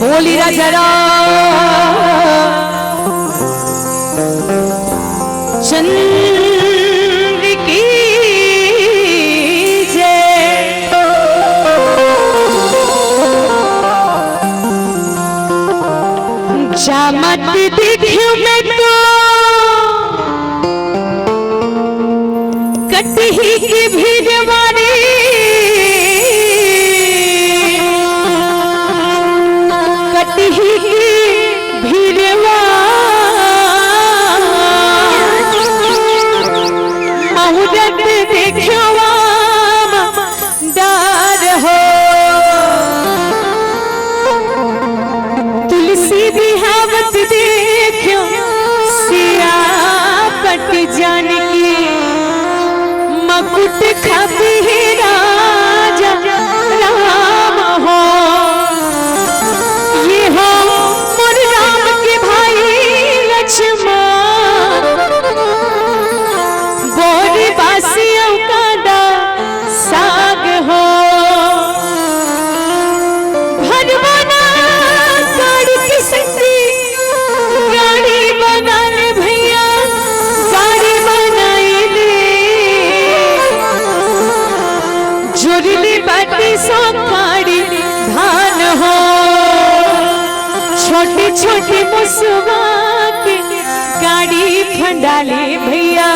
बोली राजा चंद्र की जय। जामत देखियो मैं तो कटही की भीड़ वाली कटही की भीड़वा मुहूर्त देखवा डार हो तुलसी बिहावत देखो सियापत जान की मकुट खाती है राजा राम हो। ये हो मोर राम के भाई लक्ष्मण बोरी बासियों का दा साग हो। भगवाना गाड़ी की संगी गाड़ी बना ले भैया गाड़ी बनाई ले जुड़ली बाटी सो गाड़ी धान हो। छोटी छोटी मुसवा की गाड़ी फंडाले भैया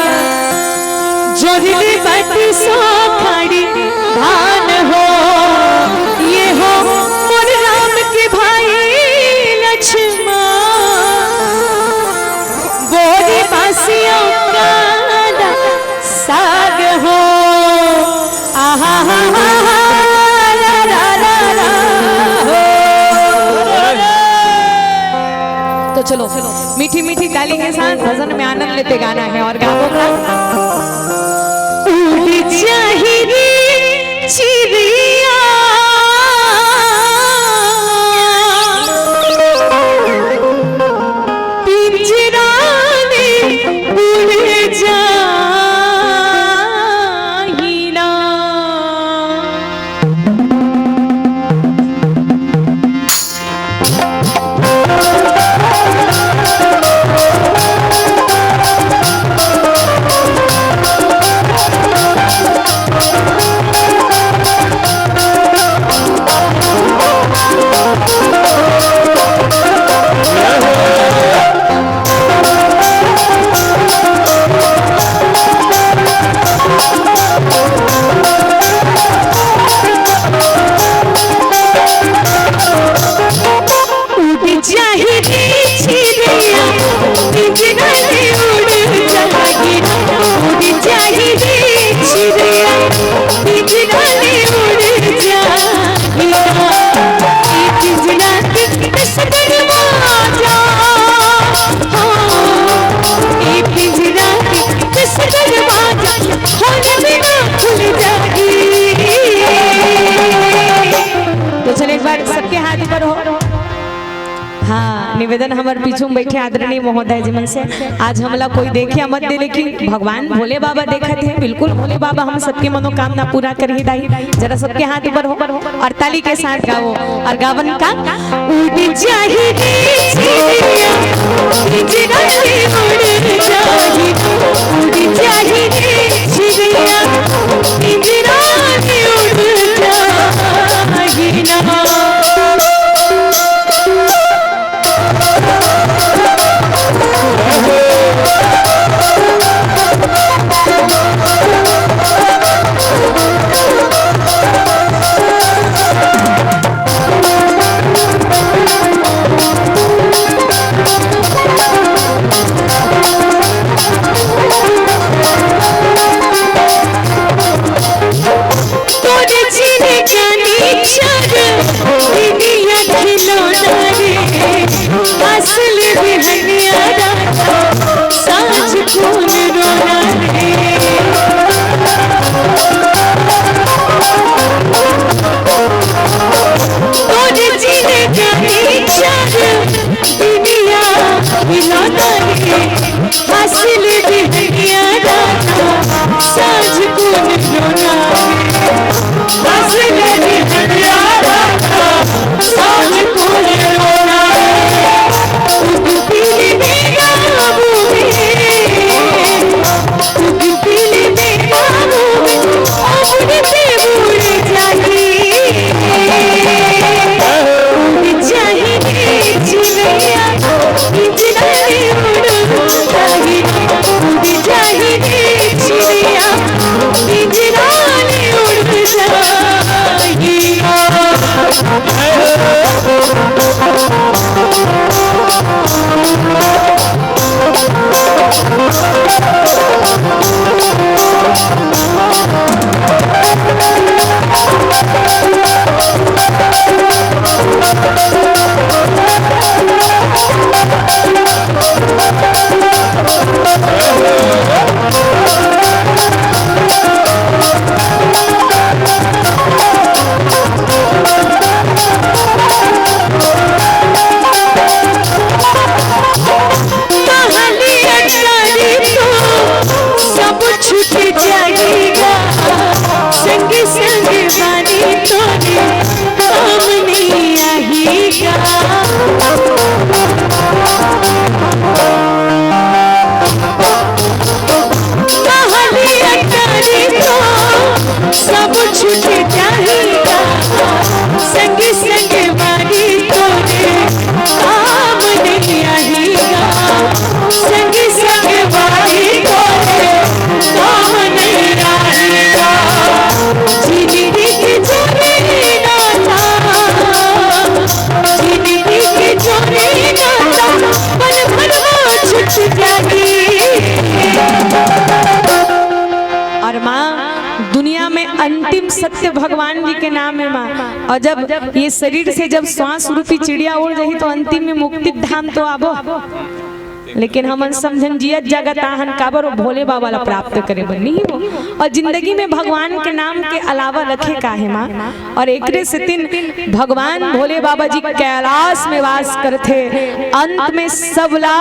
जोड़ली बाटी सो गाड़ी धान हो। ये हो मोर राम के भाई लक्ष्मण बोरी बासियों का साग हो। आहा हा हा ला ला ला ला हो। तो चलो मीठी मीठी ताली के साथ भजन में आनंद लेते गाना है और गानों का उड़ चाहिए चिड़िया पिंजरा में उड़ जाहिला। तो चलिए एक बार सबके हाथ ऊपर हो। हाँ निवेदन हमारे पीछे बैठे आदरणीय महोदय जी मन से आज हमला कोई देखे मत दे लेकिन भगवान भोले बाबा देखा थे बिल्कुल भोले बाबा हम सबकी मनोकामना पूरा कर ही दाई। जरा सबके हाथ ऊपर हो और ताली के साथ गाओ और गावन का उड़ चाहिए चिड़िया पिंजरा में उड़ जाही उड़ चाहिए चिड़िया पिंजरा में उड़ जाही ना। साज सब छूट जाएगा संग संग मारी तोरे काम नहीं आएगा संग संग मारी तोरे काम नहीं आएगा जिंदगी की जोरे ना जिंदगी की जोरे ना पल भर छूट जाएगी। और माँ दुनिया में अंतिम सत्य भगवान जी के नाम है माँ। और जब ये शरीर से जब श्वास रूपी चिड़िया उड़ रही तो अंतिम में मुक्ति धाम तो आबो, लेकिन हम समझन जियत जगत आहन काबर भोले बाबा ला प्राप्त करे बनी हो। और जिंदगी में भगवान के नाम के अलावा रखे का है माँ। और एकरे से दिन भगवान भोले बाबा जी कैलाश में वास करते। अंत में सबला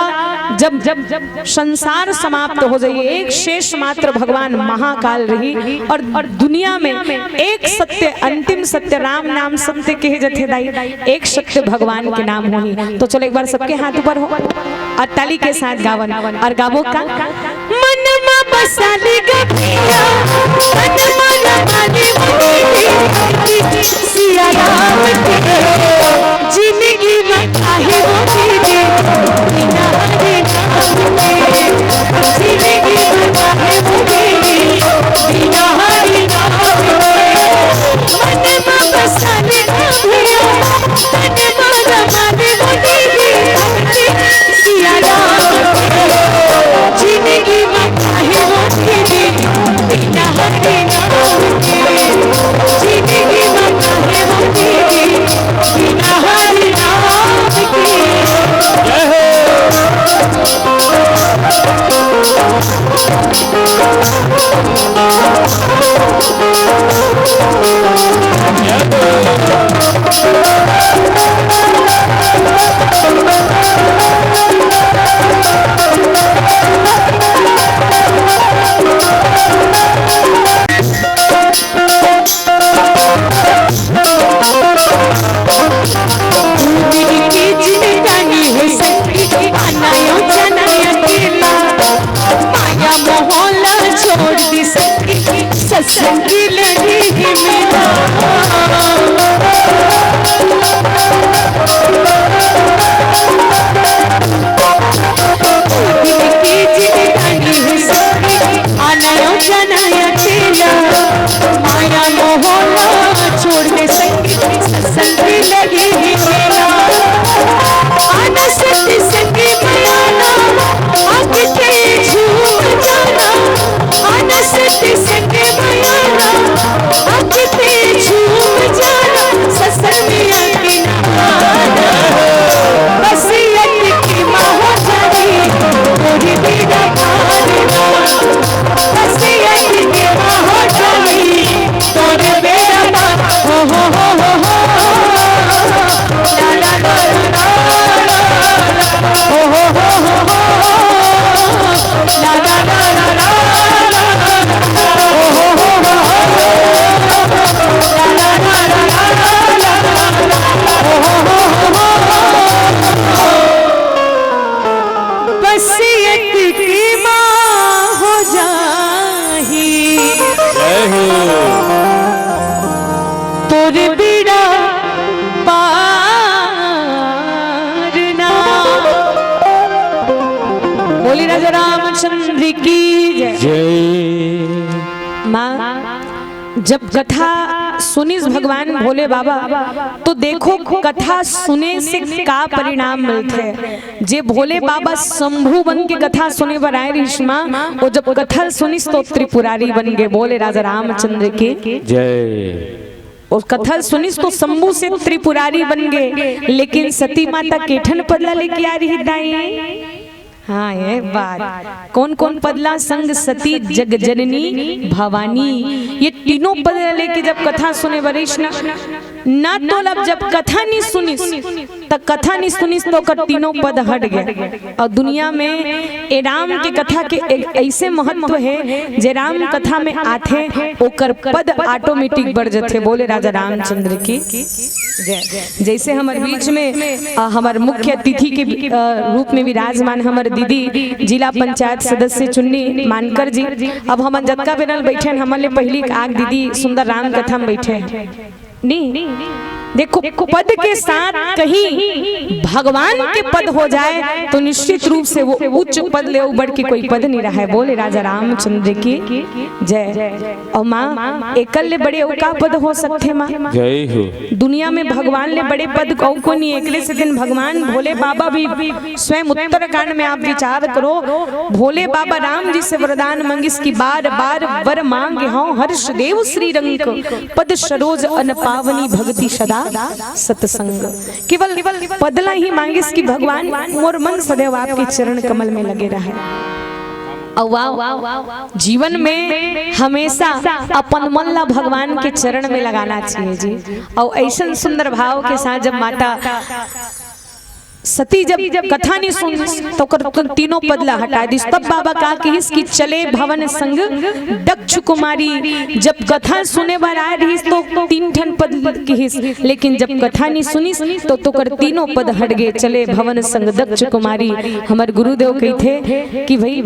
जब जब जब संसार समाप्त हो जाइए एक शेष मात्र भगवान महाकाल रही। और दुनिया में एक सत्य अंतिम सत्य राम नाम सत्य कहे जथे दाई एक सत्य भगवान के नाम होही। तो चलो एक बार सबके हाथ ऊपर हो और ताली के साथ गावन। और गावो का मन में बसाली गपिया मन में रमाली मुनी सिया राम के जिंदगी में काहे वो दीदी बिना रे नाम के जिंदगी में काहे वो दीदी बिना रे नाम के मन में बसाली गपिया मन में रमाली मुनी सिया राम जिंदगी में काहे वो दीदी बिना रे नाम के जिंदगी में काहे वो दीदी बिना रे नाम के। जय हो सत्संगी लगी मेरा आनाया जनाया तेरा माया मोहला छोड़ दे सत्संगी लगी मेरा आना सत्य संगी मायाना आगे के झूठ जाना आना सत्य संगी मायाना आगे के झूठ जाना सत्संग में आके नहाना बस यज्ञ की माँ हो जाती थोड़ी बेड़ा पाना बस यज्ञ की माँ हो जाती थोड़ी बेड़ा पाना हो ला ला ला ला हो ला ला ला ला बसियत की माँ हो जाही तोरे बीड़ा पारना। बोली राजा रामचंद्र की जय। माँ जब कथा सुनिस भगवान भोले बाबा तो देखो कथा सुने से का परिणाम मिलते। जे भोले बाबा शंभु बन के कथा सुने पर आए ऋषिमा वो जब कथा सुनिस तो त्रिपुरारी बन गए। बोले राजा रामचंद्र की जय। और कथा सुनिस तो शंभु से त्रिपुरारी बन गए। लेकिन सती माता केठन पदला लेके आ रही दाई। हाँ ये बात कौन कौन पदला संग सती जग जननी भवानी ये तीनों पद लेके जब कथा सुने वरिष्ठ ना तो लब जब कथा नहीं सुनिस तब कथा नहीं सुनिस तो कर तीनों पद हट गए। और दुनिया में ए राम के कथा के एक ऐसे महत्व है जे राम कथा में आथे ओकर पद ऑटोमेटिक बढ़ जाते। बोले राजा रामचंद्र की जैसे हमारे बीच में हमारे मुख्य अतिथि के रूप में विराजमान हमारे दीदी जिला पंचायत सदस्य चुन्नी मानकर जी। अब हम जतका पैनल बैठे हमारे पहली आग दीदी सुंदर राम कथा में बैठे नहीं। देखो पद के साथ कहीं भगवान के पद हो जाए तो निश्चित रूप से वो उच्च पद ले बढ़ के कोई पद नहीं रहा है। बोले राजा रामचंद्र की जय। और माँ एकल ले बड़े का पद हो सकते माँ जय हो। दुनिया में भगवान ले बड़े पद को नहीं। एकले से दिन भगवान भोले बाबा भी स्वयं उत्तरकांड में आप विचार करो भोले बाबा राम जी से वरदान मंगिस की बार बार वर मांगे हूँ हर्ष देव श्री रंग पद सरोज अन पावनी भक्ति सदा सत्संग। केवल पदला ही मांगिस कि भगवान मोर मन सदैव आपके चरण कमल में लगे रहे। जीवन में हमेशा अपन मन ला भगवान के चरण में लगाना चाहिए जी। और ऐसा सुंदर भाव के साथ जब माता सती जब कथा नहीं सुन तो कर तीनों पदला हटा दी। तब बाबा का कहिस कि चले भवन संग दक्ष कुमारी। जब कथा सुने बार आए रही तो तीन ठन पद कहिस लेकिन जब कथा नहीं सुनिस तो कर तीनों पद हट गए। चले भवन संग दक्ष कुमारी। हमारे गुरुदेव कहते कि भाई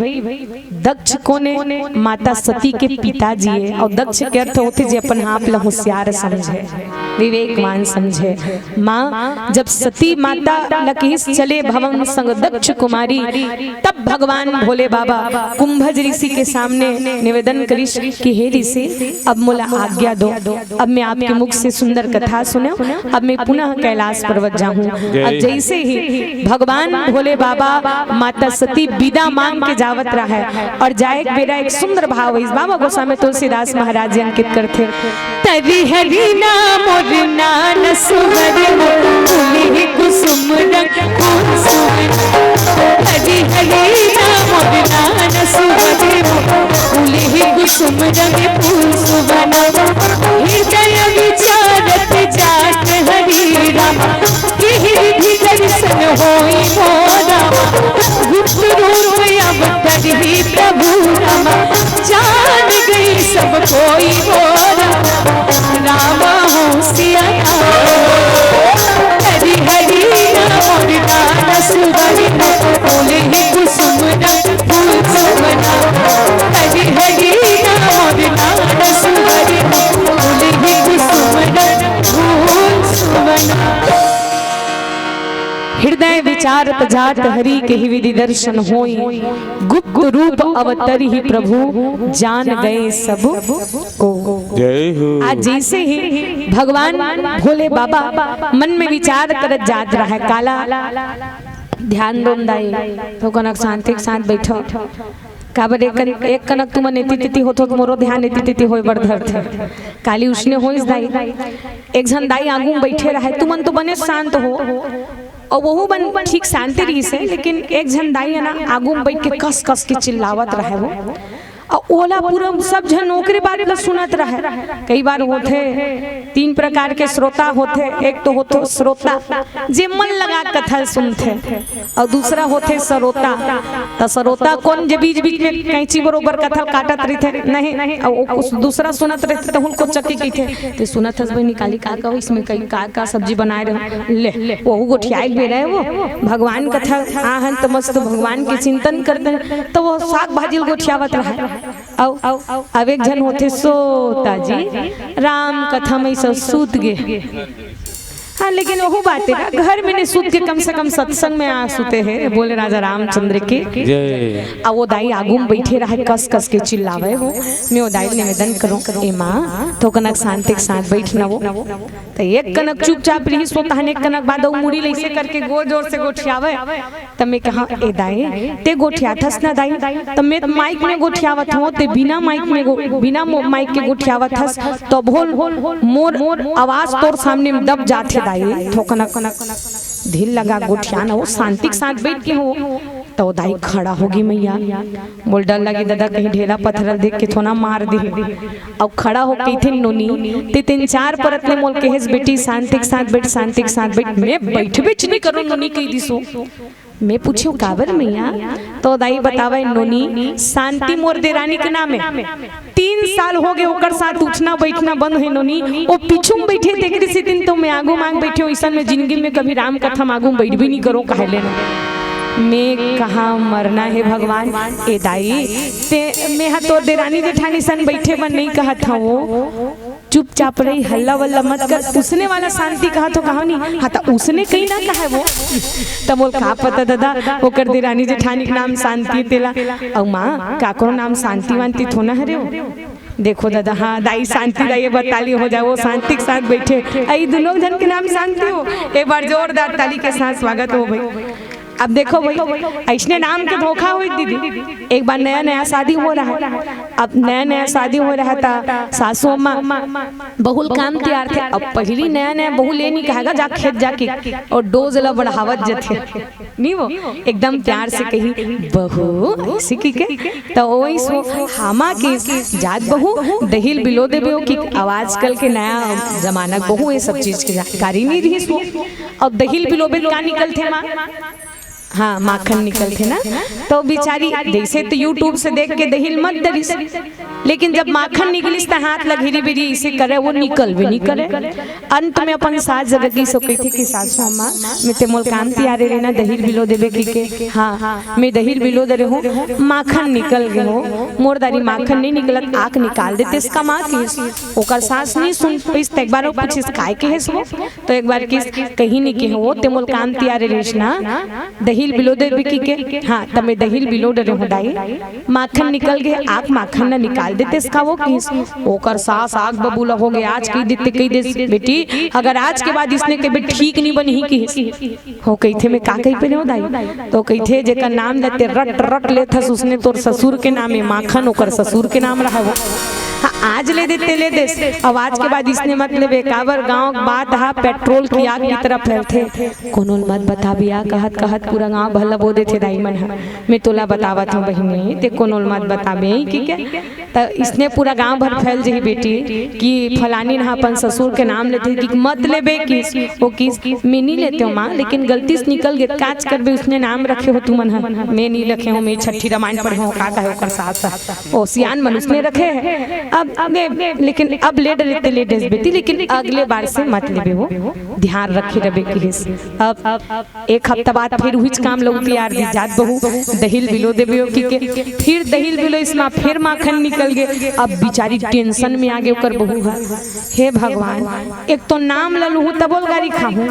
दक्ष कोने माता सती के पिताजी है। और दक्ष के अर्थ होते जे अपन आप ला होशियार समझे विवेकवान समझे। माँ जब सती माता चले भवन संग दक्ष कुमारी तब भगवान भोले बाबा कुंभज ऋषि के सामने निवेदन करिस कि हे ऋषि अब मोला आज्ञा दो। अब मैं आपके मुख से सुंदर कथा सुने। अब मैं पुनः कैलाश पर्वत जाऊं। अब जैसे ही भगवान भोले बाबा माता सती विदा मांग के जावत रहा है और जाए बेरा एक सुंदर भाव इस बाबा गोस्वामी तुलसीदास महाराज जी अंकित करते। तरी हरि नाम और नान सुवर मुनि कुसुम रंग हरि हरि नाम और नान सुवर मुनि कुसुम रंग फूल सुवन हृदय विचारत जात हरि राम गिरि दर्शन होई मोरा गुप्त रूप अवतर ही प्रभु राम जान गई सब कोई मोरा राम हो सिया हरि हरि नाम और नाम सुवरि बोले ही कुसुम रंग फूल सुवना हरि हरि नाम और नाम सुवरि बोले ही कुसुम रंग फूल सुवना। हृदय विचारत जात हरि के ही विधि दर्शन होई गुप्त रूप अवतर ही प्रभु जान गए सब को। जय हो। आज जैसे ही भगवान भोले बाबा मन में विचार करत जात रहा है काला ध्यान दोंदाई तो कनक शांति के साथ बैठो काबर एक कनक तुम नेति तिथि होतो तो मोरो ध्यान नेति तिथि होय बरधर थे काली उसने होइस दाई एक जन दाई आगू बैठे रहा है तुमन तो बने शांत हो और वो बन ठीक शांति रही से लेकिन एक जन दाई है ना आगू बैठ के कस कस के चिल्लावत रहे वो और ओला पूरा सब जन ओकरे बारे में सुनत रहे। कई बार होते तीन प्रकार के श्रोता होते। एक तो होते श्रोता जे मन लगा कथा सुनते और दूसरा होते सरोता। तो सरोता कौन जे बीच बीच में कैंची बरोबर कथा काटत रहते नहीं और दूसरा सुनत रहते तो उनको चक्की कहते तो सुनत हस भाई निकाली का इसमें कई का सब्जी बनाए रहे ले वो गोठियाल भी रहे वो भगवान कथा आहन तो मस्त भगवान के चिंतन करते तो वो साग भाजी गोठियावत रहे। अब एक जन होते सोता जी राम कथा में सब सूत गए। हाँ लेकिन वो बात है घर में नहीं सूत के कम से कम सत्संग में आ सुते हैं। बोले राजा रामचंद्र के अब वो दाई आगू में बैठे रहा कस कस के चिल्लावे हो। मैं वो दाई निवेदन करूं ए माँ तो कनक शांति के साथ बैठना वो तो एक कनक चुपचाप रही सोता है एक कनक बाद मुड़ी लैसे करके गोर जोर से गोठियावे तब मैं कहा ए दाई ते गोठियाथस ना दाई तब मैं माइक में गोठियावत हूँ ते बिना माइक के गोठियावत हस तो बोल मोर आवाज तोर सामने में दब जाते दाई ठोकना ढील लगा गोठियाना वो शांति के साथ बैठ के हो तो दाई खड़ा होगी मैया, बोल डर लगी दादा कहीं ढेला पत्थर देख के थोड़ा मार दे। अब खड़ा हो गई थी नोनी ते 3-4 परत ले मोल कहेस बेटी शांति के साथ बैठ, शांति के साथ बैठ। मैं बैठ बेच नहीं करूँ नोनी कही दिसो। मैं पूछियो काबर मैया, तो दाई बतावे नोनी शांति मोर देरानी के नाम है। 3 साल हो गए ओकर साथ उठना बैठना बंद है नोनी। वो पीछू में बैठे थे किसी दिन तो मैं आगू मांग बैठे ऐसा में जिंदगी में कभी राम कथा मांगू बैठ भी नहीं करो कह लेना। मैं कहाँ मरना है भगवान। ए दाई ते मैं हाँ तो देरानी जेठानी सन बैठे बन नहीं कहा था, वो चुपचाप रही, हल्ला वल्ला मत कर। उसने वाला शांति कहा तो कहा नहीं, हाँ तो उसने कहीं ना कहा वो। तब बोल कहा पता दादा वो कर देरानी जेठानी का नाम शांति तेला और माँ काको नाम शांति वांति थोना है रे। देखो दादा हाँ दाई शांति दाई बताली हो जाए, वो शांति के साथ बैठे आई दोनों जन के नाम शांति हो। एक बार जोरदार ताली के साथ स्वागत हो भाई। अब देखो भाई ऐसने नाम के धोखा हुई दीदी। एक बार नया नया शादी हो रहा है, अब नया नया शादी हो रहा था, सासू अम्मा बहुल काम तैयार थे। अब पहली नया नया बहु ले नहीं कहेगा जा खेत जाके और डोज ला बढ़ावत जथे नहीं, वो एकदम प्यार से कही बहू सीखी के तो वही सो हामा के जात बहू दहिल बिलो देबे की आवाज कल के नया जमाना बहू ये सब चीज की जानकारी नहीं रही सो। और दहिल बिलो बे का निकल थे माँ, हाँ माखन निकलते ना, तो बेचारी जैसे तो यूट्यूब से देख के दहिल मत दरिस, लेकिन जब माखन निकलिस तो हाथ लघेरी बेरी इसे करे वो निकल भी नहीं करे। अंत में अपन सास जगह की सो कही थी कि सासू अम्मा मैं ते मोल काम तैयार रहना दहिल बिलो देवे की के हाँ मैं दहिल बिलो दे रही हूँ, माखन निकल गए हो मोरदारी माखन नहीं निकलत आँख निकाल देते इसका माँ की। ओकर सास नहीं सुन पाइस, एक बार पूछिस काय के है सो, तो एक बार किस कहीं नहीं के हो ते मोल काम तैयार रहिस ना दहिल बिलो दे बिकी के हाँ तब मैं दहिल बिलो डरे हूँ दाई माखन निकल गए आँख माखन ना निकाल देते इसका वो किस। ओकर सास आग बबूला हो गए आज कही देते कही दे बेटी अगर आज के बाद इसने कभी ठीक नहीं बनी ही हो कही थे मैं का कही पे हो दाई, तो कही थे जेकर नाम लेते रट रट लेते उसने तोर ससुर के नाम है माखन ओकर ससुर के नाम रहा वो। हाँ आज ले देते ले दे अब आज के बाद इसने मत ले बेकाबर गांव बात हा पेट्रोल की आग की तरफ फैलते कोनो मत बता बिया कहत कहत पूरा गांव भला बो देते दाई मन है। मैं तोला बतावत हूँ बहिनी ते कोनो मत बताबे कि क्या तो इसने पूरा गांव भर फैल जही बेटी कि फलानी ना अपन ससुर के नाम लेते कि मत लेबे किस वो किस मैं नहीं लेते हूँ माँ, लेकिन गलती से निकल गए काज कर भी उसने नाम रखे हो तुम मैं नहीं रखे हूँ, मैं छठी रामायण पढ़े हूँ का कहे ओकर साथ ओ सियान मन उसने रखे है। अब लेकिन अब ले डरते ले डेस बेटी, लेकिन अगले बार से मत लेबे वो ध्यान रखे रबे की। अब एक हफ्ता बाद फिर हुई काम लोग तैयार दी जात बहू दहिल बिलो देबे की के फिर दहिल बिलो इसमें फिर माखन निकल गए। अब बेचारी टेंशन में आ गए ओकर बहू हे भगवान एक तो नाम ललू तबोल गाड़ी खाऊं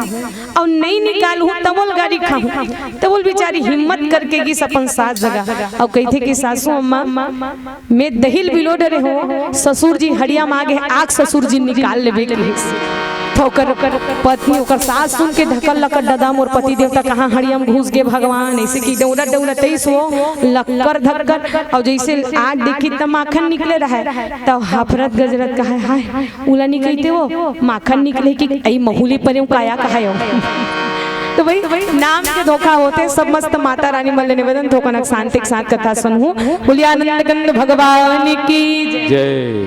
और नहीं निकालू तबोल गाड़ी खाऊं, तबोल बेचारी हिम्मत करके कि अपन साथ जगह और कही थे कि सासू अम्मा मैं दहिल बिलो डरे हो ससुर जी हड़िया मांगे आग ससुर जी निकाल लेबे के तो ओकर पत्नी ओकर सास सुन के धक्कल लकर ददाम और पति देवता कहाँ हड़ियम घुस गए भगवान ऐसे की दौड़ा दौड़ा तेईस हो लक्कर धक्कर और जैसे आग देखी तब माखन निकले रहा तब हफरत गजरत कहा हाय उला निकलते वो माखन निकले कि आई महूली पर काया कहा तो भाई नाम के धोखा होते सब मस्त माता रानी मल्ल निवेदन धोखा शांति के साथ कथा सुनूं बोलिए आनंद कंद भगवान की जय।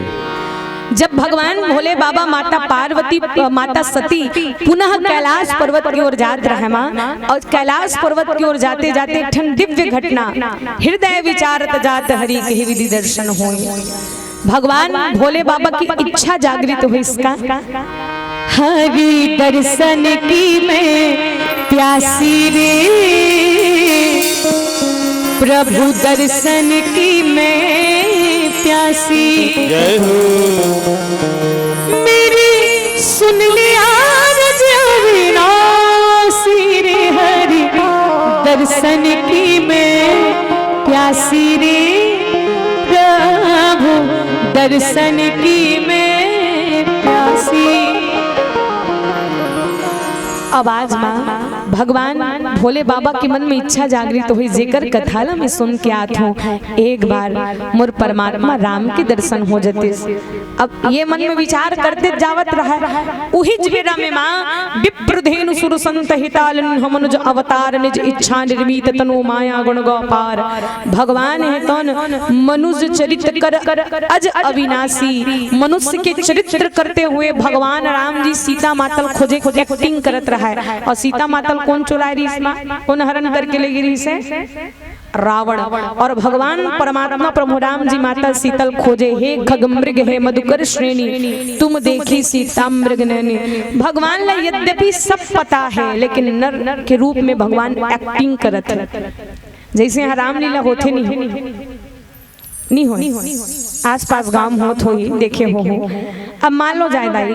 जब भगवान भोले बाबा माता पार्वती माता सती पुनः कैलाश पर्वत की ओर जात रहे माँ और कैलाश पर्वत की ओर जाते जाते ठन दिव्य घटना हृदय विचारत जात हरि के विधि दर्शन हो। भगवान भोले बाबा की इच्छा जागृत हुई इसका हरि दर्शन की मैं प्यासी रे प्रभु दर्शन की मैं प्यासी जय हो मेरी सुन लिया रज अविनाशी रे हरि दर्शन की मैं प्यासी रे प्रभु दर्शन की मैं प्यासी। आवाज में भगवान भोले बाबा के मन में इच्छा जागृत हुई, जेकर कथा ला मैं सुन के आत हूँ एक बार मोर परमात्मा राम के दर्शन हो जाते। अब ये मन में विचार करते जावत रहा, उही बेरा में माँ विप्रधेनु सुर संत हितालन हमनुज अवतार निज इच्छा निर्मित तनु माया गुण गोपार। भगवान है तन मनुष्य चरित्र कर अज अविनाशी, मनुष्य के चरित्र करते हुए भगवान राम जी सीता मातल खोजे एक्टिंग करत रहा है। और सीता मातल कौन चुरा रही, इसमें कौन हरण करके ले गिरी से? रावण। और भगवान परमात्मा प्रभु राम जी माता सीतल खोजे, हे खगमृग है मधुकर श्रेणी तुम देखी सीता मृग नैनी। भगवान ला यद्यपि सब पता है, लेकिन नर के रूप में भगवान एक्टिंग करत है। जैसे यहाँ रामलीला होते नहीं हो आस-पास गांव होत हो ही देखे हो। अब मान लो जाए दाई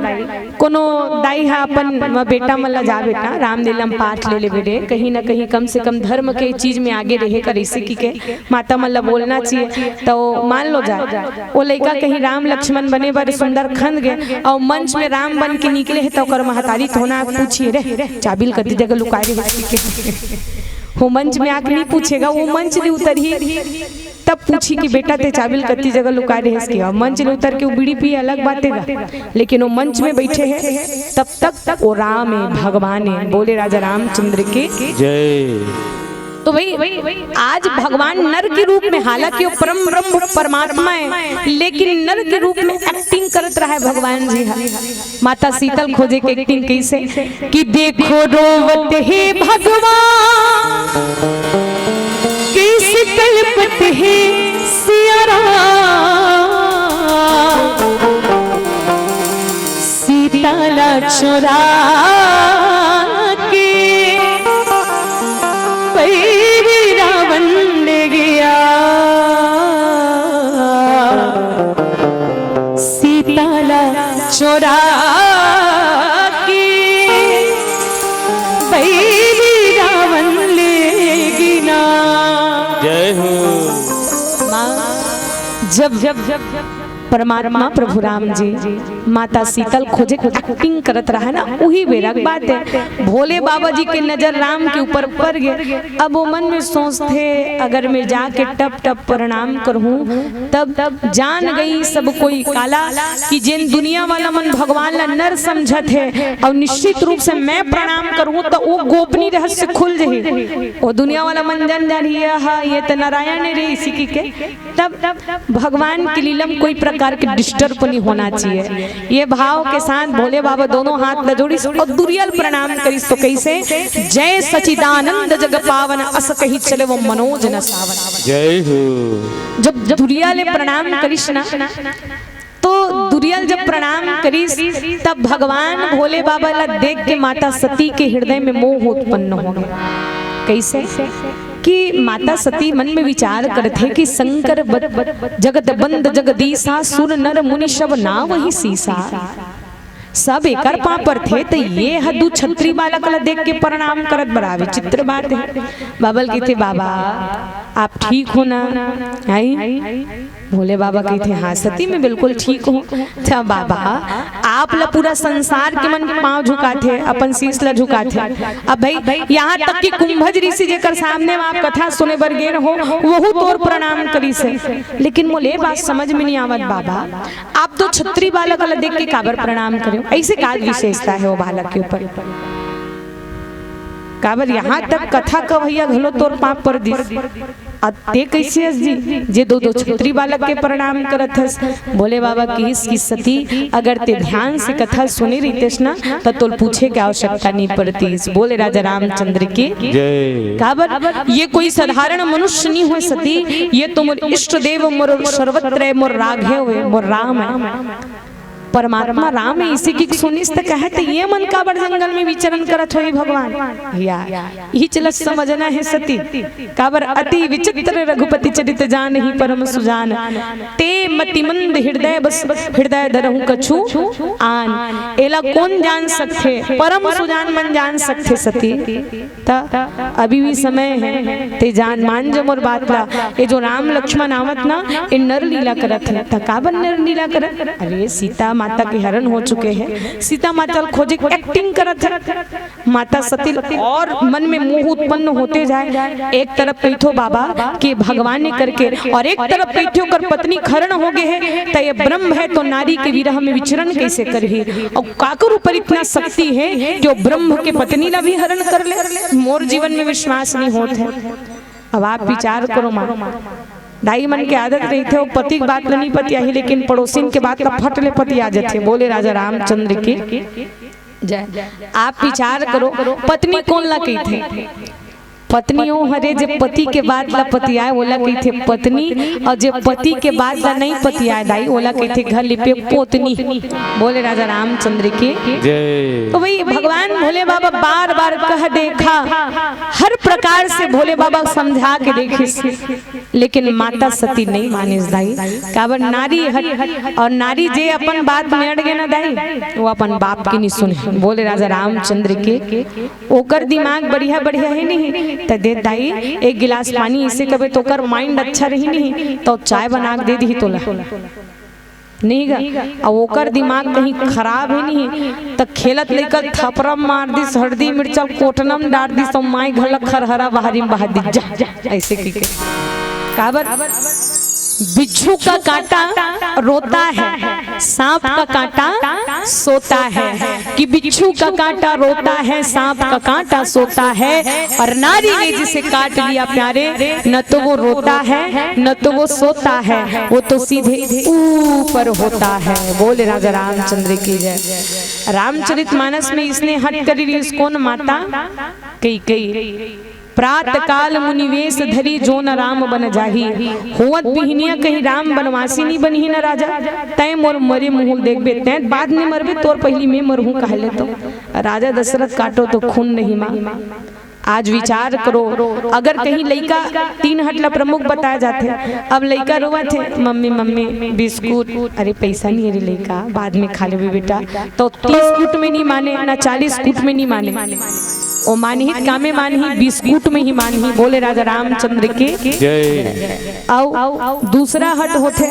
कोनो दाई है अपन बेटा मल्ला जा बेटा रामलीला में पाठ ले ले बेटे, कहीं ना कहीं कम से कम धर्म के चीज में आगे रहे कर, इसी की के माता मल्ला बोलना चाहिए। तो मान लो जाए वो लड़का कहीं राम लक्ष्मण बने बड़े सुंदर खंद गए और मंच में राम बन के निकले है तो कर महतारी होना पूछिए रे चाबिल कति जगह लुकाए वो मंच में आके नहीं पूछेगा, वो मंच ने उतर ही तब पूछी कि बेटा ते चाबिल कत्ती जगह लुका रहे इसकी। और मंच ने उतर के वो बीड़ी पी अलग बातेगा, लेकिन वो मंच में बैठे हैं तब तक वो राम है, भगवान है। बोले राजा रामचंद्र के जय। तो भाई आज भगवान नर के रूप में, हालांकि वो परम ब्रह्म परमात्मा है, लेकिन नर के रूप में एक्टिंग करत रहा है भगवान जी। माता सीतल खोजे के एक्टिंग कैसे कि देखो रोवत है भगवान कैसे कल्पत है सियारा, सीता ला चुरा रावण ले गया, सीता ला चोरा के रावण ले गिना। जय हो। जब परमात्मा प्रभु राम जी माता सीतल खोजे एक्टिंग करत रहा ना, वही बेरा बात है। भोले बाबा जी के नजर राम के ऊपर पड़ गए। अब वो मन में सोचते अगर मैं जाके टप टप प्रणाम करूं तब जान गई सब कोई काला कि जिन दुनिया वाला मन भगवान ला नर समझत है, और निश्चित रूप से मैं प्रणाम करूं तो वो गोपनीय रहस्य खुल जाए। वो दुनिया वाला मन जान जा रही है ये तो नारायण रे इसी की के। तब भगवान की लीला में कोई प्रकार के डिस्टर्ब नहीं होना चाहिए। ये भाव के साथ भोले बाबा दोनों हाथ न जोड़ी और दुर्यल प्रणाम करिस। तो कैसे? जय सचिदानंद जग पावन अस कही चले वो मनोज न सावन। जय हो। जब दुर्यल प्रणाम करिस ना, तो दुर्यल जब प्रणाम करिस तब भगवान भोले बाबा ला देख के माता सती के हृदय में मोह उत्पन्न हो गया। कैसे कि माता सती मन में विचार करते कि शंकर जगत बंद जगदीसा सुर नर मुनि सब ना वही सीसा। सब एकर पर थे तो ये हदू छत्री बालक ला देख के प्रणाम करत बड़ा विचित्र बात है। बाबल कहते बाबा आप ठीक हो ना? आई भोले बाबा कहते हाँ सती में बिल्कुल ठीक हूँ। अच्छा बाबा आप ला पूरा संसार के मन के पांव झुकाते, अपन शीश ला झुकाते। अब भाई यहाँ तक कि कुंभज ऋषि जेकर सामने आप कथा सुने बर गेर हो वहु तोर प्रणाम करी से, लेकिन मोले बात समझ में नहीं आवत बाबा आप तो छत्री बालक ला देख के काबर प्रणाम करे, ऐसे का विशेषता है वो बालक के ऊपर? काबर यहाँ तक कथा का भैया घलो तोर पाप पर दिस अते कैसे जी जे दो छत्री बालक के प्रणाम करत हस। बोले बाबा की सती अगर ते ध्यान से कथा सुनी रहीतेस ना तो तोल पूछे की आवश्यकता नहीं पड़ती। बोले राजा रामचंद्र की जय। काबर ये कोई साधारण मनुष्य नहीं हुए सती, ये तो मोर इष्ट देव मोर सर्वत्र मोर राघव है, मोर राम है, परमात्मा राम है। इसी की सुनिस तो कहते ये मन का बड़ जंगल में विचरण करत होई भगवान या यही चलत समझना है सती। काबर अति विचित्र रघुपति चरित जान ही परम सुजान, ते मति मंद हृदय बस हृदय धरहु कछु आन। एला कौन जान सकते? परम सुजान मन जान सकते सती। ता अभी भी समय है ते जान मान जो मोर बात ला। ये जो राम लक्ष्मण आवत ना इन नर लीला करत है। ता काबर नर लीला करत? अरे सीता माता के हरण हो चुके हैं। सीता माता खोजे एक्टिंग करत है, माता सती और मन में मोह उत्पन्न होते जाए। एक तरफ कैठो बाबा के भगवान ने करके और एक तरफ कैठो कर पत्नी खरण हो गए है, तो ये ब्रह्म है तो नारी के विरह में विचरण कैसे करही। और काकर ऊपर इतना शक्ति है जो ब्रह्म के पत्नी ला भी हरण कर ले। मोर जीवन में विश्वास नहीं होता है। अब आप विचार करो माँ, दाई मन के आदत रही थे वो पति की बात नहीं पति आई, लेकिन पड़ोसिन के बात का फट ले पति आ जाते। बोले राजा रामचंद्र की जय। आप विचार करो पत्नी कौन ला कही थे, पत्नियों हरे जब पति के बाद ला पति आए ओला कही थे पत्नी, और जब पति के बाद ला नहीं पति आए दाई ओला कही थे घर लिपे पोतनी। बोले राजा रामचंद्र की तो भाई भगवान भोले बाबा बार बार कह देखा, हर प्रकार से भोले बाबा समझा के देखे, लेकिन माता सती नहीं माने दाई। काबर नारी हट और नारी जे अपन बात में अड़ गए ना दाई वो अपन बाप की नहीं सुने। बोले राजा रामचंद्र के ओकर दिमाग बढ़िया बढ़िया है नहीं तो दे दाई एक गिलास पानी इसे कबे तो कर माइंड अच्छा रही नहीं तो चाय बना के दे दी तोला नहीं गा। और ओकर दिमाग कहीं खराब है नहीं तो खेलत लेकर थपरा मार दी, हल्दी मिर्चा कोटनम डाल दी, सब माई घर खरहरा बाहरी बहा दी जा ऐसे की काबर। बिच्छू का कांटा रोता है, सांप का कांटा सोता है, कि बिच्छू का कांटा रोता है, सांप का कांटा सोता है, और नारी ने जिसे काट लिया प्यारे न तो वो रोता है न तो वो सोता है, वो तो सीधे ऊपर होता है। बोले राजा रामचंद्र की जय। रामचरितमानस में इसने हट करी कौन माता कई प्रात काल मुनिवेश धरी जो न राम बन जाही, होवत बिहनिया कहीं राम बनवासी नहीं बनी न राजा। तय मोर मरे मुँह देखबे तै बाद में मरबे तोर पहली में मरहूँ कहले तो। राजा दशरथ काटो तो खून नहीं माँ। आज विचार करो अगर कहीं लड़का 3 हटला प्रमुख बताया जाते, अब लड़का रोवा थे मम्मी मम्मी बिस्कुट, अरे पैसा नहीं है लड़का बाद में खा लेबे बेटा, तो 30 कूट में नहीं माने ना 40 कूट में नहीं माने, ओ मानही कामे मानही बिस्कुट में ही मानही। बोले राजा रामचंद्र के जय। आओ दूसरा हट होते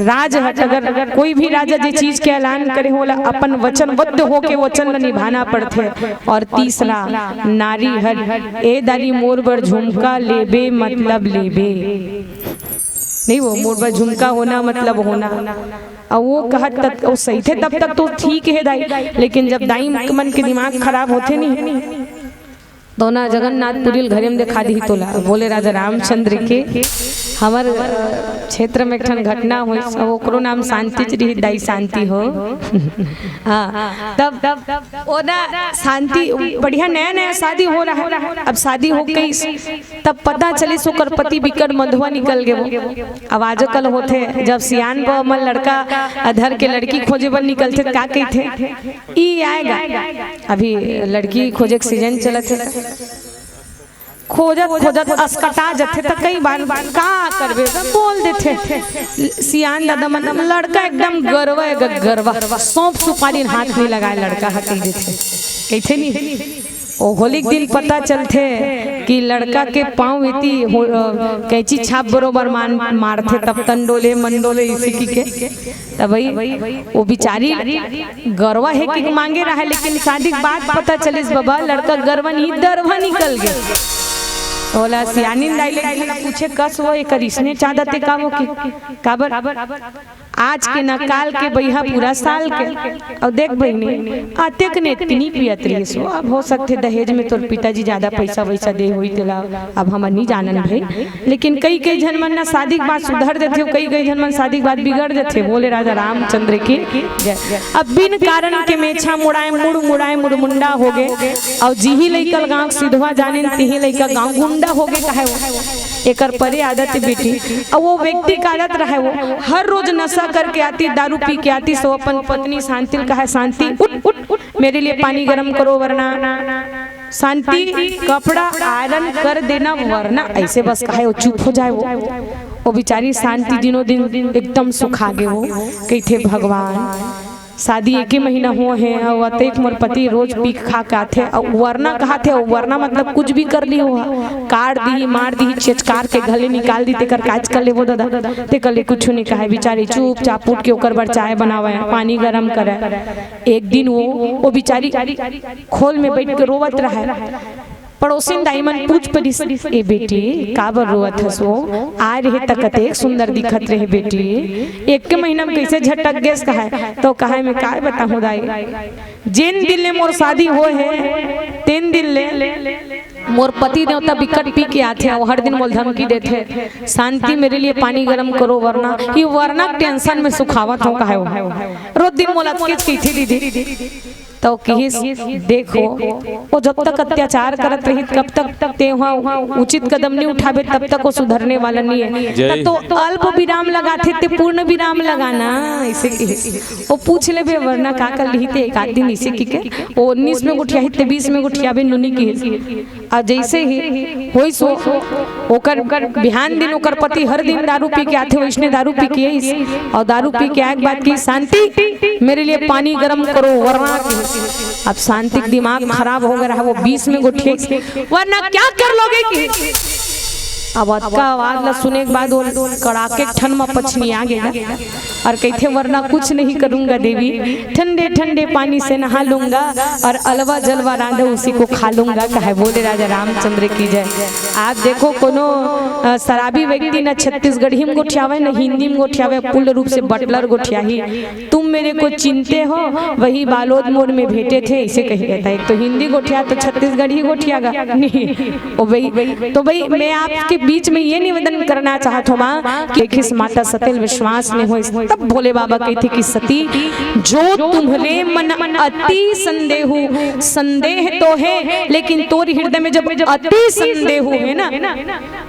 राज हट। अगर कोई भी राजा जे चीज के ऐलान करे होला अपन वचनबद्ध होके वचन निभाना पड़ते। और तीसरा नारी हट, ए दाली मोर बर झुमका लेबे मतलब लेबे नहीं, वो मोर पर झुमका होना मतलब होना। और वो कहा तक वो सही थे तब तक तो ठीक है दाई, लेकिन जब दाई मन के दिमाग खराब होते नहीं तो ना जगन्नाथपुरी घरे में दिखा दी तोला। बोले राजा रामचंद्र के हमार क्षेत्र में एक घटना हुई, ओकरो नाम शांति रही, दाई शांति हो। हाँ तब वो ना शांति बढ़िया नया नया शादी हो रहा है। अब शादी हो गई तब पता चले सो कर पति बिकट मधुआ निकल गए। वो अब आज कल होते जब सियान पर लड़का अधर के लड़की खोजे बन निकलते क्या कहते ई आएगा। अभी लड़की खोजे के सीजन चलत है, खोजत खोजत अस्कटा जथे तो कई बार का करबे बोल देते सियान दादा मतलब लड़का एकदम गरवा है गरवा, सौंप सुपारी हाथ नहीं लगाए लड़का हा कही देते कहते नहीं। ओ होली के दिन पता चलते कि लड़का के पाँव इति कैची छाप बरोबर मारते तब तंडोले मंडोले इसी की के तब भाई वो बिचारी गरवा है कि मांगे रहा है, लेकिन शादी के बाद पता चले बाबा लड़का गरवा नहीं दरवा निकल गया। बोला सियानी दाई पूछे कस वो एक इसने चाहते का वो की काबर आज के न काल के भैया पूरा साल के। और देख बहनी आते के इतनी पियतरी सो अब हो सकते दहेज में तोर पिताजी ज्यादा पैसा वैसा दे हुई तेला अब हम नहीं जानन भाई, लेकिन कई कई जन मन ना शादी के बाद सुधर देते हो, कई कई जन मन शादी के बाद बिगड़ देते। बोले राजा रामचंद्र की जय। अब बिन कारण के मेछा मुड़ाए मुड़ मुंडा हो गए, और जिही लइकल गांव सिधवा जाने तिही लइका गांव गुंडा हो गए। कहे वो एकर परे आदत बेटी, और वो व्यक्ति का आदत रहे वो हर रोज नशा करके आती, दारू पी के आती, सो अपन पत्नी शांति कहा शांति उठ उठ उठ मेरे लिए पानी गर्म करो वरना शांति कपड़ा आयरन कर देना वरना ऐसे बस कहे वो चुप हो जाए। वो बेचारी शांति दिनों दिन एकदम सुखा गए। वो कहते भगवान शादी एक ही महीना हुआ है और अतेक मोर पति रोज पी खा के आथे और वरना कहा थे वरना मतलब कुछ भी कर ली हो काट दी मार दी चेचकार के गले निकाल दी तेकर काज कर लेबो दादा ते कले कुछ नहीं कहा बेचारी चुपचाप उठ के ओकर बर चाय बनावे पानी गरम करे। एक दिन वो बेचारी खोल में बैठ के रोवत रहा। पड़ोसिन दाईमन पूछ परिस ए बेटी का बर रोवत हसो आ रहे तकते सुंदर दिखत रहे बेटी एक के महीना में कैसे झटक गेस कहा तो कहा मैं का बताऊं दाई जिन दिन ले मोर शादी हो है तीन दिन ले मोर पति देवता बिकट पी के आते हैं हर दिन मोल धमकी देते शांति मेरे लिए पानी गरम करो वरना ये वरना टेंशन में सुखावत हो कहा रोज दिन मोला की थी दीदी तो किस देखो वो जब तक अत्याचार करत रही कब तक ते वहाँ उचित कदम नहीं उठावे तब तक वो सुधरने वाला नहीं है। तो अल्प विराम लगाते थे पूर्ण विराम लगाना इसे वो पूछ ले वरना का कर ली थे एक आध दिन इसे की के वो 19 में गुठिया थे 20 में गुठिया भी नुनी की और जैसे ही होई सो ओकर बिहान दिन ओकर पति हर दिन दारू पी के आते वैसने दारू पी के और दारू पी के एक बात की शांति मेरे लिए पानी गर्म करो वरना अब शांति दिमाग खराब हो गया वो 20 में गुठिया वरना क्या कर लोगे कि अब का आवाज ला सुने के बाद वो कड़ाके ठन में पछनी आ गया और कहते वरना कुछ नहीं करूंगा देवी ठंडे ठंडे पानी से नहा लूंगा और अलवा जलवा रांधा उसी को खा लूंगा कहे बोले राजा रामचंद्र की जय। आप देखो कोनो शराबी व्यक्ति न छत्तीसगढ़ी में गोठियावे न हिंदी में गोठियावे पूर्ण रूप से बटलर गोठियाही तुम मेरे को चिनते हो वही बालोद मोड़ में भेटे थे इसे कही कहता है। एक तो हिंदी गोठिया तो छत्तीसगढ़ी गोठियागा नहीं तो भाई मैं आपके बीच में ये निवेदन करना चाहता हूँ माँ कि किस माता सतेल विश्वास ने हो तब भोले बाबा कहते कि सती जो तुम्हारे मन अति संदेह तो है लेकिन तोर हृदय में जब अति संदेह है ना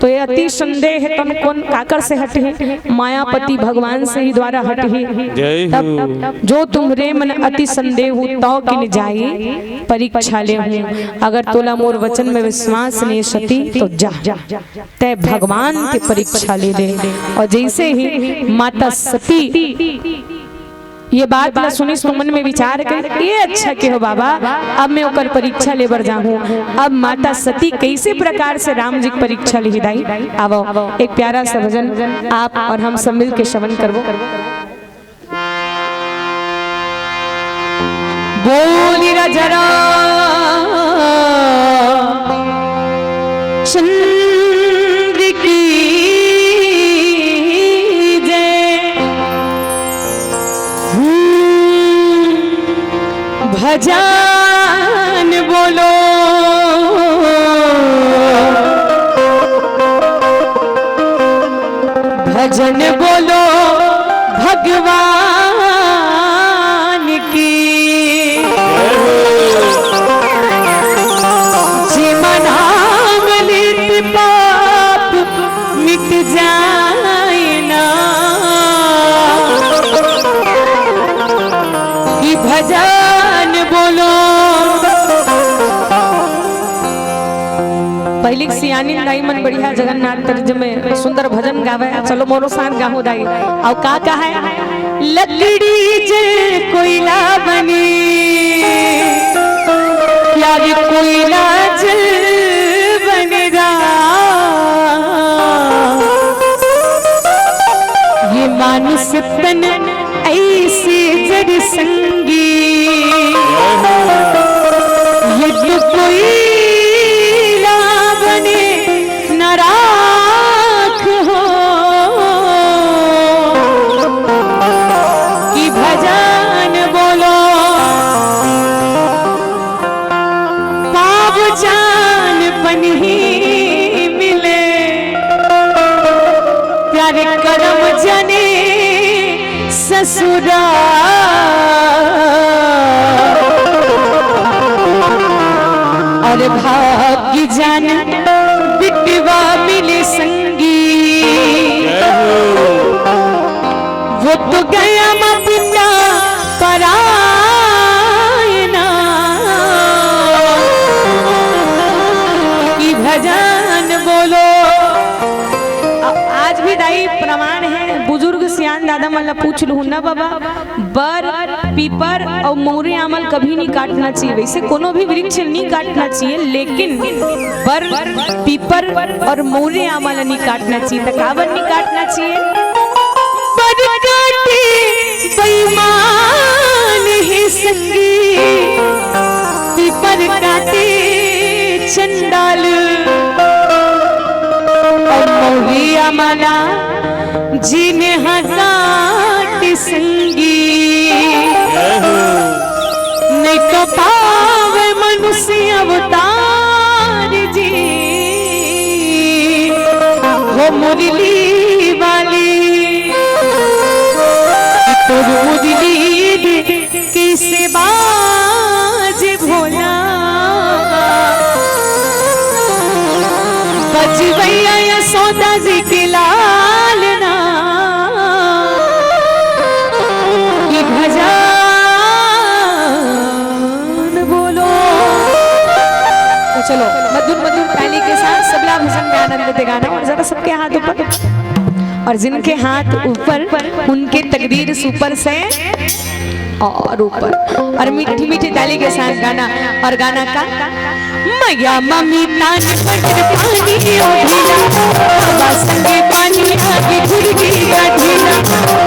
तो ये अति संदेह तन कौन काकर से हटे है मायापति भगवान से ही द्वारा हटे है। तब जो तुम्हारे मन अति संदेह तो किन जाए परीक्षा ले अगर तोला मोर वचन में विश्वास नहीं सती तो जा तय भगवान के परीक्षा ले ले। और जैसे ही माता सती ये बात ला सुनी तो मन में विचार कर ये अच्छा के हो बाबा अब मैं ओकर परीक्षा ले बर जाऊं। अब माता सती कैसे प्रकार से राम जी की परीक्षा ले हिदाई आवो एक प्यारा सा भजन आप और हम सब मिल के श्रवण करबो। बोली राजा चंद्र की भजन बोलो भजन बोलो भगवान की जी मनाम लिट पाप मिट जाए ना कि भजन बोलो। पहली सियानी दाई मन बढ़िया जगन्नाथ तर्जुमे में सुंदर भजन गावे चलो मोरो साथ गाहो दाई और का कहा है लकड़ी जे कोयला बनी यार कोयला जल बनेगा ये मानुष तन ऐसे जड़ संगी ये तो कोई करम जने ससुरा और भाग्य जान बिटवा मिले संगी वो तो गया पिता परायना की भजन बोलो। आज भी दाई प्रमाण है, बुजुर्ग सियान दादा मला पूछ लू ना बाबा, बर पीपर और मौरे आमल कभी नहीं काटना चाहिए। वैसे कोनो भी वृक्ष नहीं काटना चाहिए, लेकिन बर पीपर और मौरे आमल नहीं काटना चाहिए। तो काबर नहीं काटना चाहिए? बर काटे बेईमान है संगी, पीपर काटे चंडाल, और मौलिया माना जिन्हें हटाट संगी। नहीं तो पावे मनुष्य अवतार जी, हो मुरली वाली तो मुरली किसे बाज भोला, बजवैया यशोदा जी के लाल ना की भजन बोलो। तो चलो मधुर मधुर ताली के साथ सबला भजन में आनंद लेते गाना, और जरा सबके हाथ ऊपर, और जिनके हाथ ऊपर उनके तकदीर सुपर से और ऊपर, और मीठी मीठी ताली के साथ गाना। और गाना का मैया मम्मी तान पटर पानी ओ ढीला, बाबा संगे पानी आगे घुर गया ढीला।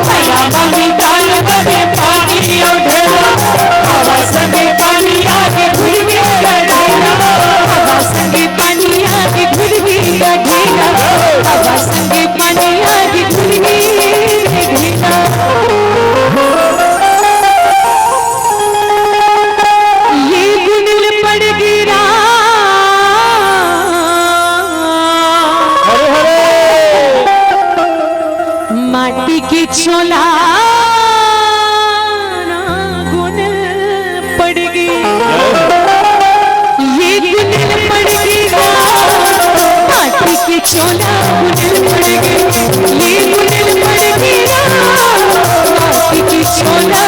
मैया मम्मी तान पटर पानी ओ ढीला, बाबा संगे पानी आगे घुर गया ढीला। बाबा संगे पानी आगे घुर गया ढीला, बाबा संगे पानी आगे घुर गया ढीला। ये गुनल पड़ गिरा माटी की छोला, गुनल पड़ गई, ये गुनल पड़ गिरा माटी की छोला, गुनल पड़ गई, ये गुनल पड़ गिरा माटी की छोला।